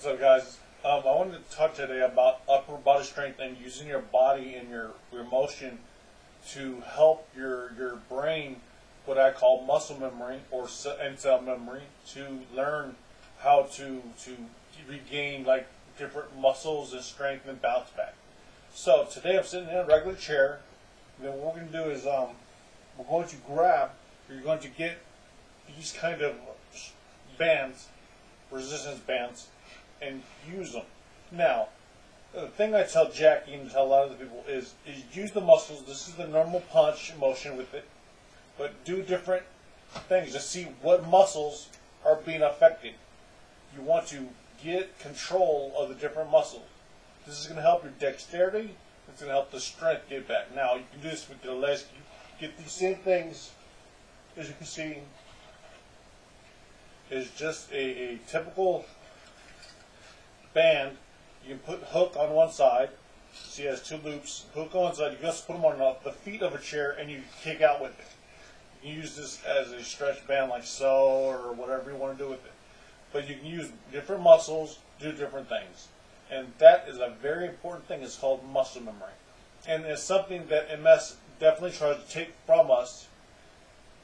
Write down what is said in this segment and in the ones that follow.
What's up, guys? I wanted to talk today about upper body strength and using your body and your motion to help your brain, what I call muscle memory or and cell memory, to learn how to regain like different muscles and strength and bounce back. So today I'm sitting in a regular chair. And then what we're going to do is we're going to grab. You're going to get these kind of bands, resistance bands, and use them. Now, the thing I tell Jackie and tell a lot of the people is use the muscles. This is the normal punch motion with it, but do different things to see what muscles are being affected. You want to get control of the different muscles. This is going to help your dexterity. It's going to help the strength get back. Now, you can do this with your legs. You get these same things, as you can see, is just a typical band. You can put hook on one side. See, it has two loops. Hook on one side. You just put them on the feet of a chair, and you kick out with it. You can use this as a stretch band, like so, or whatever you want to do with it. But you can use different muscles, do different things, and that is a very important thing. It's called muscle memory, and it's something that MS definitely tries to take from us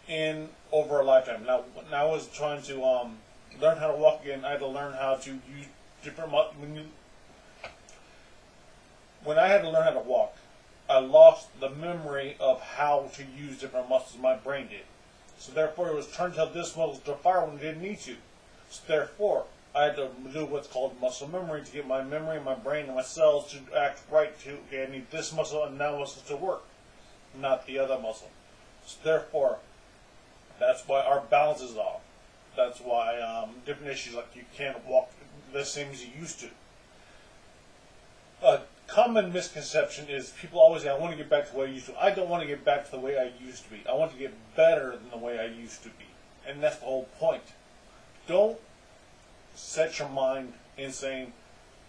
in over a lifetime. Now, when I was trying to learn how to walk again, I had to learn how to use different when I had to learn how to walk, I lost the memory of how to use different muscles my brain did. So therefore, it was trying to tell this muscle to fire when it didn't need to. So therefore, I had to do what's called muscle memory to get my memory, my brain, and my cells to act right. To okay, I need this muscle and that muscle to work, not the other muscle. So therefore, that's why our balance is off. That's why different issues like you can't walk the same as you used to. A common misconception is people always say, I want to get back to the way I used to. I don't want to get back to the way I used to be. I want to get better than the way I used to be. And that's the whole point. Don't set your mind in saying,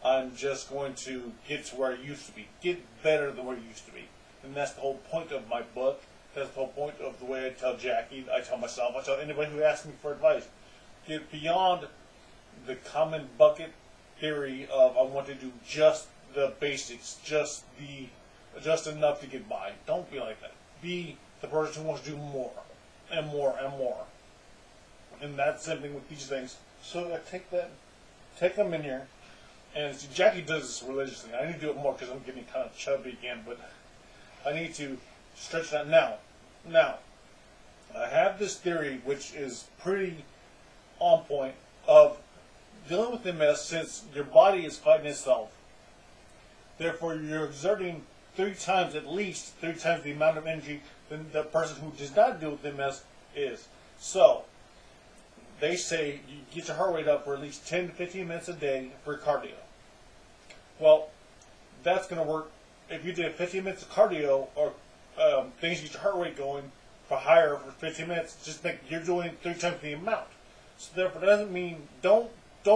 I'm just going to get to where I used to be. Get better than where you used to be. And that's the whole point of my book. That's the whole point of the way I tell Jackie, I tell myself, I tell anybody who asks me for advice. Get beyond the common bucket theory of I want to do just the basics, just enough to get by. Don't be like that. Be the person who wants to do more and more and more. And that's something with these things. So I take them in here, and see, Jackie does this religiously. I need to do it more because I'm getting kind of chubby again, but I need to stretch that now. Now, I have this theory which is pretty on point of dealing with MS, since your body is fighting itself. Therefore, you're exerting at least three times the amount of energy than the person who does not deal with MS is. So, they say you get your heart rate up for at least 10 to 15 minutes a day for cardio. Well, that's going to work if you did 15 minutes of cardio or things to get your heart rate going for higher for 15 minutes. Just think you're doing 3 times the amount. So therefore, that doesn't mean don't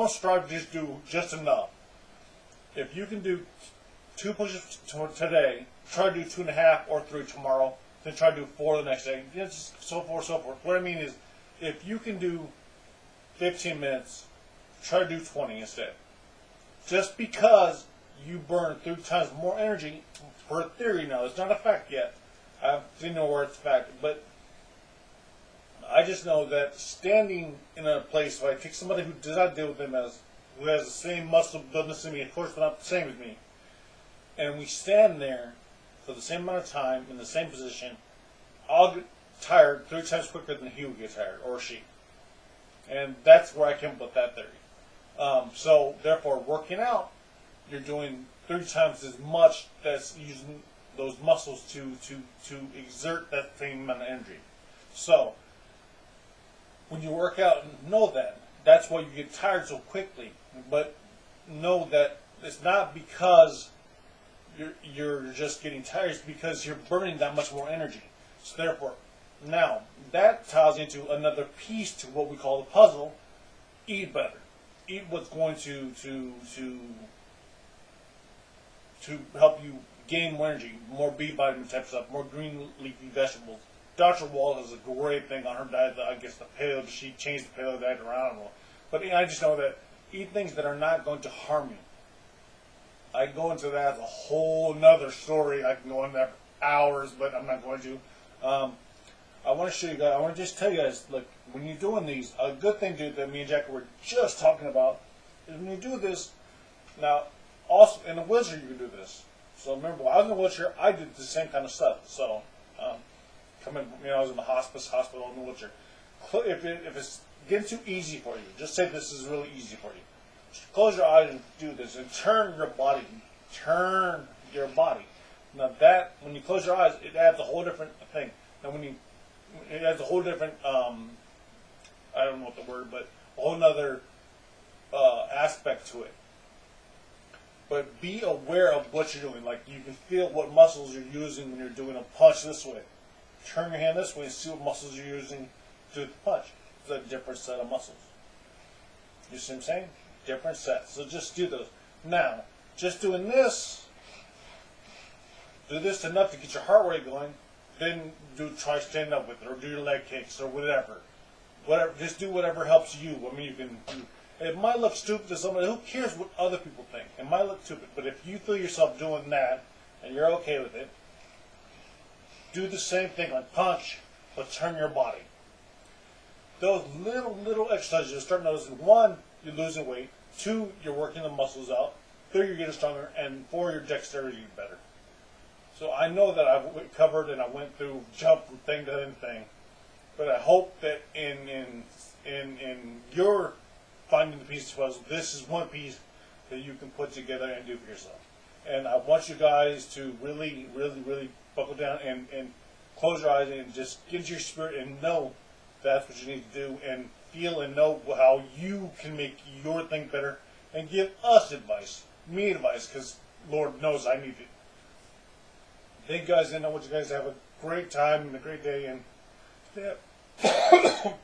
strive to just do just enough. If you can do 2 push-ups today, try to do 2.5 or 3 tomorrow, then try to do 4 the next day. Just so forth, so forth. What I mean is, if you can do 15 minutes, try to do 20 instead. Just because you burn 3 times more energy, for a theory now, it's not a fact yet. I didn't know where it's a fact, but I just know that standing in a place where I take somebody who does not deal with MS, who has the same muscle building as me, of course, but not the same as me, and we stand there for the same amount of time in the same position, I'll get tired 3 times quicker than he will get tired, or she. And that's where I came up with that theory. So, therefore, working out, you're doing 3 times as much. That's using those muscles to exert that same amount of energy. So, when you work out, know that. That's why you get tired so quickly. But know that it's not because you're just getting tired. It's because you're burning that much more energy. So therefore, now, that ties into another piece to what we call the puzzle. Eat better. Eat what's going to help you gain more energy, more B vitamin type stuff, more green leafy vegetables. Dr. Wall has a great thing on her diet. I guess the paleo, she changed the paleo diet around. But I just know that Eat things that are not going to harm you. I go into that as a whole nother story. I can go on there for hours, but I'm not going to. I want to show you guys. I want to just tell you guys, look, when you're doing these, a good thing to do that me and Jack were just talking about is when you do this. Now, also in a wheelchair, you can do this. So remember, when I was in a wheelchair, I did the same kind of stuff. So, I was in the hospital in the wheelchair. If it's getting too easy for you, just say this is really easy for you. Just close your eyes and do this, and turn your body. Turn your body. Now that, when you close your eyes, it adds a whole different thing. Now it adds a whole different, I don't know what the word, but a whole nother aspect to it. But be aware of what you're doing. Like, you can feel what muscles you're using when you're doing a punch this way. Turn your hand this way and see what muscles you're using to do the punch. It's a different set of muscles. You see what I'm saying? Different sets. So just do those. Now, just doing this, do this enough to get your heart rate going, then try standing up with it, or do your leg kicks, or whatever. Just do whatever helps you. I mean, you can do. It might look stupid to somebody. Who cares what other people think? It might look stupid, but if you feel yourself doing that and you're okay with it, do the same thing, like punch, but turn your body. Those little exercises, you'll start noticing. 1, you're losing weight. 2, you're working the muscles out. 3, you're getting stronger. And 4, your dexterity is better. So I know that I've covered and I went through jump from thing to thing. But I hope that in your finding the piece of the puzzle, this is one piece that you can put together and do for yourself. And I want you guys to really, really, really buckle down and close your eyes and just get into your spirit and know that's what you need to do, and feel and know how you can make your thing better, and give us advice, me advice, because Lord knows I need it. Thank you guys, and I want you guys to have a great time and a great day, and stay up.